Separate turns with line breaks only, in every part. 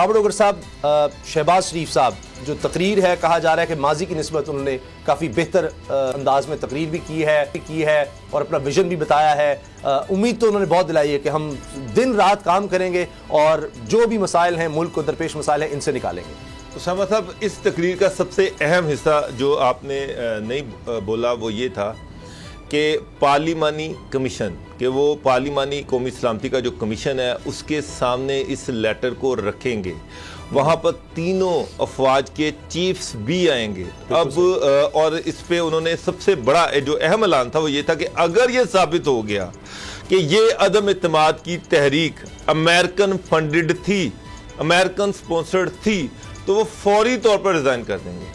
Doctor साहब, शहबाज शरीफ साहब जो तकरीर है, कहा जा रहा है कि माजी की निस्बत उन्होंने काफ़ी बेहतर अंदाज में तकरीर भी की है और अपना विजन भी बताया है। उम्मीद तो उन्होंने बहुत दिलाई है कि हम दिन रात काम करेंगे और जो भी मसाइल हैं, मुल्क को दरपेश मसाइल हैं, इनसे निकालेंगे।
उसामा साहब, इस तकरीर का सबसे अहम हिस्सा जो आपने नहीं बोला वो ये था कि पार्लिमानी कमीशन कि वो पार्लिमानी कौमी सलामती का जो कमीशन है उसके सामने इस लेटर को रखेंगे। वहाँ पर तीनों अफवाज के चीफ्स भी आएंगे। अब और इस पे उन्होंने सबसे बड़ा जो अहम ऐलान था वो ये था कि अगर ये साबित हो गया कि ये अदम इत्तेमाद की तहरीक अमेरिकन फंडेड थी, अमेरिकन स्पॉन्सर्ड थी, तो वो फौरी तौर पर रिजाइन कर देंगे।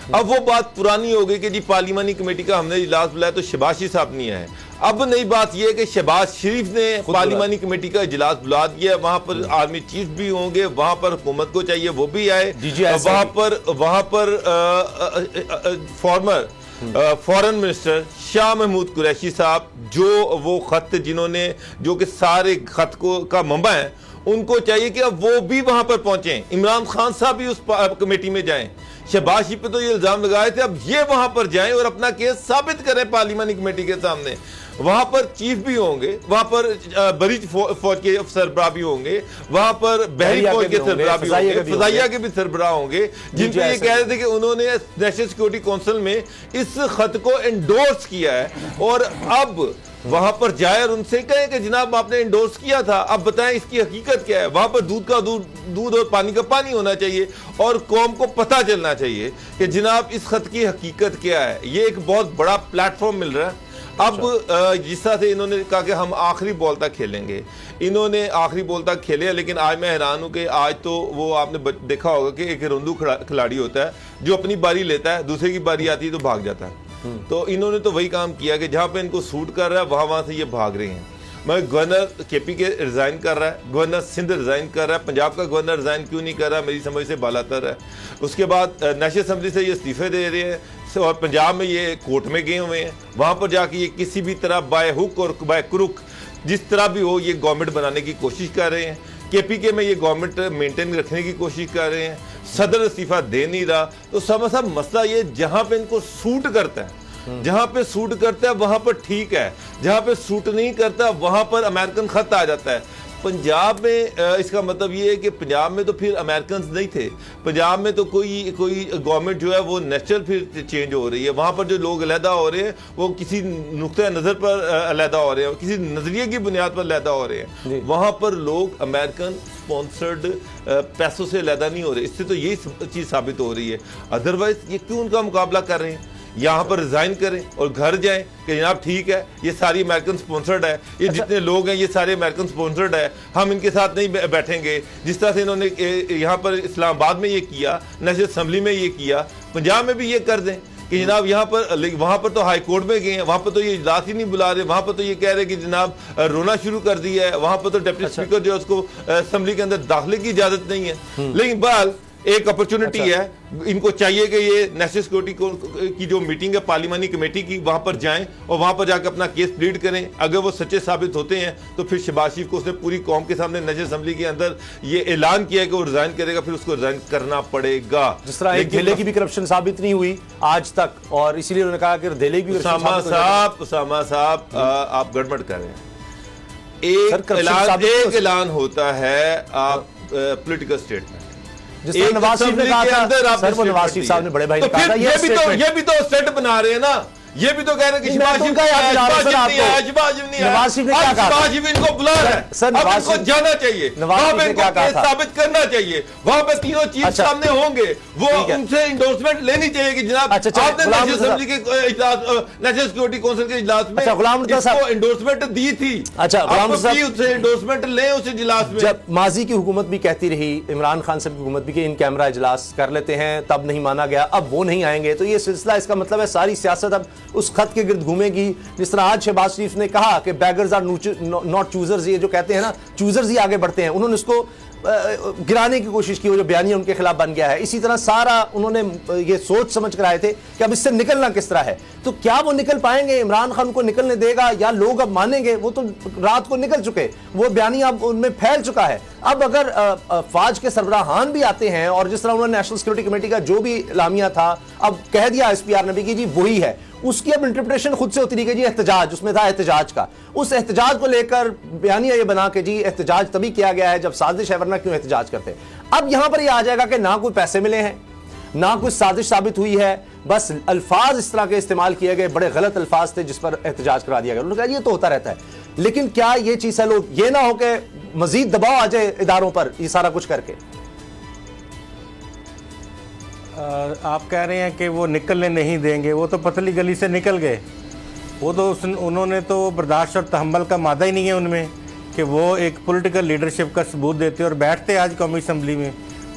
अब वो बात पुरानी हो गई कि जी पार्लिमानी कमेटी का हमने इजलास बुलाया तो शहबाज शरीफ साहब नहीं आए। अब नई बात यह है कि शहबाज शरीफ ने पार्लिमानी कमेटी का इजलास बुला दिया। वहां पर आर्मी चीफ भी होंगे, वहां पर हुकूमत को चाहिए वो भी आए, वहां पर former foreign minister Shah Mahmood Qureshi साहब, जो वो खत जिन्होंने जो कि सारे खत को का मंबा है, उनको चाहिए कि अब वो भी वहां पर पहुंचे। इमरान खान साहब भी उस कमेटी में जाएं। शहबाज शरीफ पे तो ये इल्जाम लगाए थे, अब ये वहां पर जाएं और अपना केस साबित करें पार्लिमानी कमेटी के सामने। वहां पर चीफ भी होंगे, वहां पर बरीज फौज के सरबराह भी होंगे, वहां पर बहरी फौज के सरबराह भी होंगे, फजाइया के भी सरबराह होंगे, जिनको ये कह रहे थे कि उन्होंने नेशनल सिक्योरिटी काउंसिल में इस खत को एंडोर्स किया है। और अब वहां पर जाए और उनसे कहें कि जनाब आपने एंडोर्स किया था, अब बताएं इसकी हकीकत क्या है। वहां पर दूध का दूध और पानी का पानी होना चाहिए और कौम को पता चलना चाहिए कि जनाब इस खत की हकीकत क्या है। ये एक बहुत बड़ा प्लेटफॉर्म मिल रहा है। अब जिस तरह से इन्होंने कहा कि हम आखिरी बॉल तक खेलेंगे, इन्होंने आखिरी बॉल तक खेले, लेकिन आज मैं हैरान हूं कि आज तो वो आपने देखा होगा कि एक रंदू खिलाड़ी होता है जो अपनी बारी लेता है, दूसरे की बारी आती है तो भाग जाता है। तो इन्होंने तो वही काम किया कि जहां पे इनको सूट कर रहा है वहां से ये भाग रहे हैं। मैं गवर्नर केपी के रिजाइन कर रहा है, गवर्नर सिंध रिजाइन कर रहा है, पंजाब का गवर्नर रिजाइन क्यों नहीं कर रहा, मेरी समझ से बालातर है। उसके बाद नेशनल असेंबली से ये इस्तीफे दे रहे हैं और पंजाब में ये कोर्ट में गए हुए हैं। वहां पर जाके ये किसी भी तरह बाय हुक और बाय क्रुक जिस तरह भी हो ये गवर्नमेंट बनाने की कोशिश कर रहे हैं। केपीके में ये गवर्नमेंट मेंटेन रखने की कोशिश कर रहे हैं। सदर इस्तीफा दे नहीं रहा। तो सब मसला ये जहां पे इनको सूट करता है, जहां पे सूट करता है वहां पर ठीक है, जहां पे सूट नहीं करता वहां पर अमेरिकन खत आ जाता है। पंजाब में इसका मतलब ये है कि पंजाब में तो फिर अमेरिकन नहीं थे, पंजाब में तो कोई गवर्नमेंट जो है वो नेचुरल फिर चेंज हो रही है। वहां पर जो लोग अलहदा हो रहे हैं वो किसी नुक्ते नज़र पर अलहदा हो रहे हैं, किसी नजरिए की बुनियाद पर अलहदा हो रहे हैं। वहां पर लोग अमेरिकन स्पॉन्सर्ड पैसों से अलहदा नहीं हो रहे। इससे तो यही चीज़ साबित हो रही है। अदरवाइज ये क्यों उनका मुकाबला कर रहे हैं? यहाँ पर रिजाइन करें और घर जाएं कि जनाब ठीक है ये सारी अमेरिकन स्पॉन्सर्ड है, ये जितने लोग हैं ये सारे अमेरिकन स्पॉन्सर्ड है, हम इनके साथ नहीं बैठेंगे। जिस तरह से इन्होंने यहाँ पर इस्लामाबाद में ये किया, नेशनल असेंबली में ये किया, पंजाब में भी ये कर दें कि जनाब यहाँ पर, वहाँ पर तो हाई कोर्ट में गए हैं, वहाँ पर तो ये इजलास ही नहीं बुला रहे, वहाँ पर तो ये कह रहे कि जनाब रोना शुरू कर दिया है, वहाँ पर तो डिप्टी स्पीकर जो है उसको असेंबली के अंदर दाखिले की इजाजत नहीं है। लेकिन बहरहाल एक अपॉर्चुनिटी है, इनको चाहिए कि ये नेशनल सिक्योरिटी की जो मीटिंग है पार्लिमानी कमेटी की, वहां पर जाएं और वहां पर जाकर अपना केस प्लीड करें। अगर वो सच्चे साबित होते हैं तो फिर शहबाज शरीफ को उसने पूरी कौम के सामने नेशनल असेंबली के अंदर ये ऐलान किया है कि वो रिजाइन करेगा, फिर उसको रिजाइन करना पड़ेगा।
जिस तरह धेले की भी करप्शन साबित नहीं हुई आज तक, और इसीलिए उन्होंने कहा कि धेले की
उसामा साहब आप गड़बड़ कर रहे हैं। एक ऐलान होता है आप पॉलिटिकल स्टेटमेंट,
जिस तरह नवाज शरीफ ने कहा था, सर वो नवाज शरीफ साहब ने बड़े भाई ने कहा था,
ये भी तो सेट बना रहे हैं ना, ये भी तो कह रहे हैं कि शहबाज शरीफ ने क्या कहा, शहबाज शरीफ इनको बुला रहा है, सर अब इनको जाना चाहिए, वहां पे इनको केस साबित करना चाहिए, वहां पे तीनों चीफ सामने होंगे, वो उनसे इंडोर्समेंट लेनी चाहिए कि जनाब आपने नेशनल असेंबली के इजलास, नेशनल सिक्योरिटी काउंसिल के इजलास में इसको इंडोर्समेंट दी थी।
अच्छा गुलाम
उससे इंडोर्समेंट ले उस इजलास में।
जब माजी की हुकूमत भी कहती रही, इमरान खान साहब की हुकूमत भी कि इन कैमरा इजलास कर लेते हैं, तब नहीं माना गया, अब वो नहीं आएंगे, तो ये सिलसिला, इसका मतलब है सारी सियासत अब उस खत के गिर्द घूमेगी। जिस तरह आज शहबाज शरीफ ने कहा कि बैगर्स आर नॉट चूजर्स, ये जो कहते हैं ना चूजर्स ही आगे बढ़ते हैं, उन्होंने उसको गिराने की कोशिश की, वो जो बयानिया उनके खिलाफ बन गया है। इसी तरह सारा उन्होंने ये सोच समझ कर आए थे कि अब इससे निकलना किस तरह है। तो क्या वो निकल पाएंगे? इमरान खान को निकलने देगा या लोग अब मानेंगे? वो तो रात को निकल चुके, वो बयानिया अब उनमें फैल चुका है। अब अगर फौज के सरबराहान भी आते हैं और जिस तरह उन्होंने नेशनल सिक्योरिटी कमेटी का जो भी लामिया था अब कह दिया SPR ने भी कि जी वही है, उसकी अब इंटरप्रिटेशन खुद से होती रही कि जी एहतजाज, उसमें था एहतजाज का। उस एहतजाज को लेकर बयानिया ये बना के जी एहतजाज तभी किया गया है जब साजिश है, वरना क्यों एहतजाज करते। अब यहां पर ये आ जाएगा कि ना कोई पैसे मिले हैं, ना कोई साजिश साबित हुई है, बस अल्फाज इस तरह के इस्तेमाल किए गए, बड़े गलत अल्फाज थे जिस पर एहतजाज करा दिया गया। उन्होंने कहा ये तो होता रहता है, लेकिन क्या ये चीज है, लोग ये ना हो कि मजीद दबाव आ जाए इदारों पर ये सारा कुछ करके।
आप कह रहे हैं कि वो निकलने नहीं देंगे, वो तो पतली गली से निकल गए। वो तो उन्होंने तो बर्दाश्त और तहम्मुल का मादा ही नहीं है उनमें कि वो एक पॉलिटिकल लीडरशिप का सबूत देते और बैठते आज कौमी असम्बली में।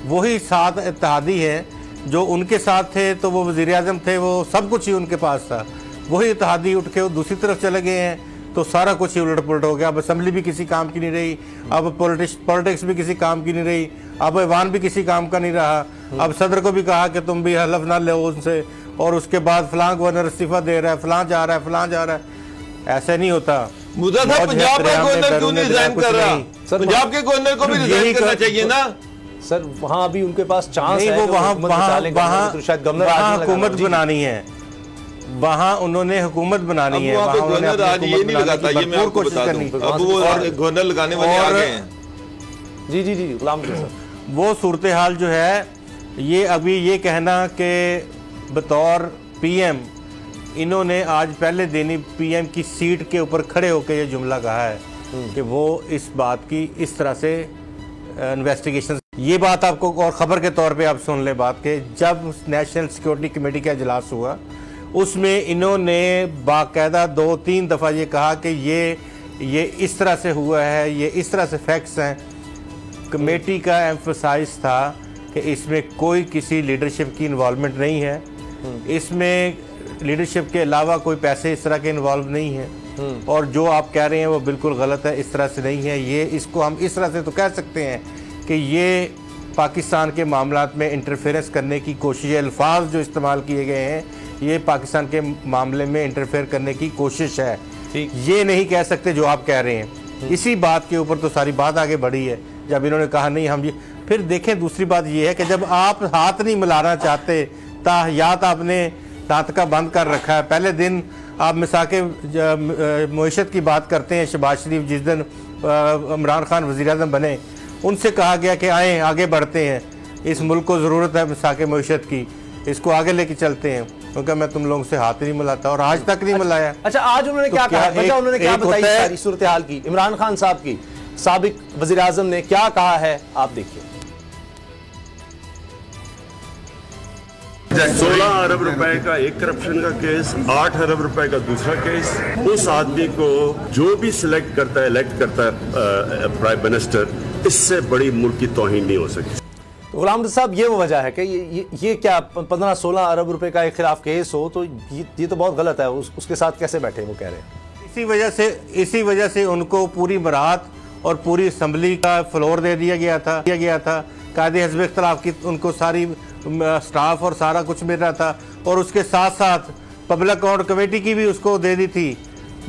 वही साथ इत्तेहादी है जो उनके साथ थे, तो वो वज़ीर आज़म थे, वो सब कुछ ही उनके पास था। वही इत्तेहादी उठ के वो दूसरी तरफ चले गए हैं, तो सारा कुछ ही उलट पुलट हो गया। अब असम्बली भी किसी काम की नहीं रही, अब पॉलिटिक्स भी किसी काम की नहीं रही, अब ऐवान भी किसी काम का नहीं रहा। अब सदर को भी कहा कि तुम भी हलफ ना लो उनसे, और उसके बाद फलां गवर्नर इस्तीफा दे रहा है, फलां जा रहा है, फलां जा रहा है। ऐसा नहीं होता।
मुद्दा था पंजाब का गवर्नर क्यों नहीं रिजाइन कर रहा? पंजाब के गवर्नर को भी रिजाइन करना चाहिए ना
सर। वहां भी उनके पास चांस है,
वो वहां हुकूमत बनानी है, वहां उन्होंने हुकूमत बनानी है, वहां
गवर्नर आज ये नहीं लगाता, ये मैं आपको बता दूं। अब वो गवर्नर लगाने वाले आ गए हैं।
जी जी जी गुलाम सर,
वो सूरत हाल जो है, ये अभी ये कहना कि बतौर PM इन्होंने आज पहले दिन ही PM की सीट के ऊपर खड़े होकर ये जुमला कहा है कि वो इस बात की इस तरह से इन्वेस्टिगेशन। ये बात आपको और ख़बर के तौर पे आप सुन ले बात के, जब नेशनल सिक्योरिटी कमेटी का इजलास हुआ उसमें इन्होंने बाकायदा 2-3 दफ़ा ये कहा कि ये इस तरह से हुआ है, ये इस तरह से फैक्ट्स हैं। कमेटी का एम्फसाइज था कि इसमें कोई किसी लीडरशिप की इन्वॉल्वमेंट नहीं है, इसमें लीडरशिप के अलावा कोई पैसे इस तरह के इन्वॉल्व नहीं हैं, और जो आप कह रहे हैं वो बिल्कुल गलत है, इस तरह से नहीं है। ये इसको हम इस तरह से तो कह सकते हैं कि ये पाकिस्तान के मामलात में इंटरफेरेंस करने की कोशिश, अल्फाज जो इस्तेमाल किए गए हैं ये पाकिस्तान के मामले में इंटरफेयर करने की कोशिश है। ये नहीं कह सकते जो आप कह रहे हैं। इसी बात के ऊपर तो सारी बात आगे बढ़ी है जब इन्होंने कहा नहीं हम ये। फिर देखें दूसरी बात ये है कि जब आप हाथ नहीं मिलाना चाहते, ताहयात आपने दांत का बंद कर रखा है। पहले दिन आप मिसाके मईशत की बात करते हैं, शहबाज शरीफ जिस दिन इमरान खान वज़ीर आज़म बने उनसे कहा गया कि आएँ आगे बढ़ते हैं, इस मुल्क को ज़रूरत है मिसाके मईशत की, इसको आगे लेके चलते हैं, क्योंकि मैं तुम लोगों से हाथ ही नहीं मिलाता, और आज तक नहीं मिलाया।
अच्छा आज उन्होंने क्या कहा, उन्होंने क्या बताई सारी सूरत हाल की, इमरान खान साहब की, साबिक वज़ीर आज़म ने क्या कहा है आप देखिए।
16 अरब रुपए का एक करप्शन का केस, 8 अरब रुपए का दूसरा केस। उस आदमी को जो भी सिलेक्ट करता है, इलेक्ट करता है प्राइम मिनिस्टर, इससे बड़ी मुल्क की तौहीन नहीं हो सकती।
तो गुलाम साहब ये वो वजह है कि ये क्या 15-16 अरब रुपए का एक खिलाफ केस हो, तो ये तो बहुत गलत है। उसके साथ कैसे बैठे वो कह रहे हैं।
इसी वजह से उनको पूरी बरात और पूरी असम्बली का फ्लोर दे दिया गया था। कायदे हिज़्ब इख्तिलाफ की उनको सारी स्टाफ और सारा कुछ मिल रहा था, और उसके साथ साथ पब्लिक अकाउंट कमेटी की भी उसको दे दी थी,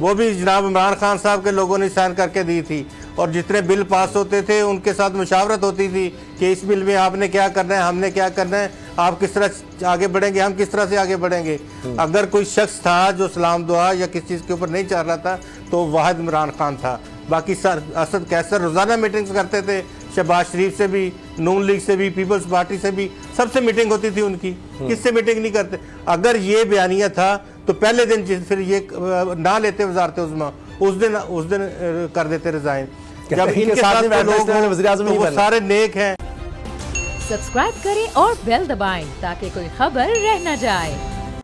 वो भी जनाब इमरान खान साहब के लोगों ने साइन करके दी थी। और जितने बिल पास होते थे उनके साथ मुशावरत होती थी कि इस बिल में आपने क्या करना है, हमने क्या करना है, आप किस तरह आगे बढ़ेंगे, हम किस तरह से आगे बढ़ेंगे। अगर कोई शख्स था जो सलाम दुआ या किस चीज़ के ऊपर नहीं चल रहा था तो वाहिद इमरान खान था। बाकी सर असद कैसर रोज़ाना मीटिंग्स करते थे, शहबाज शरीफ से भी, नून लीग से भी, पीपल्स पार्टी से भी, सबसे मीटिंग होती थी उनकी। किससे मीटिंग नहीं करते। अगर ये बयानिया था तो पहले दिन फिर ये ना लेते वजारत उज़्मा, उस दिन कर देते रिजाइन। जब इनके साथ लोग वो सारे नेक हैं।
सब्सक्राइब करें और बेल दबाएं ताकि कोई खबर रह न जाए।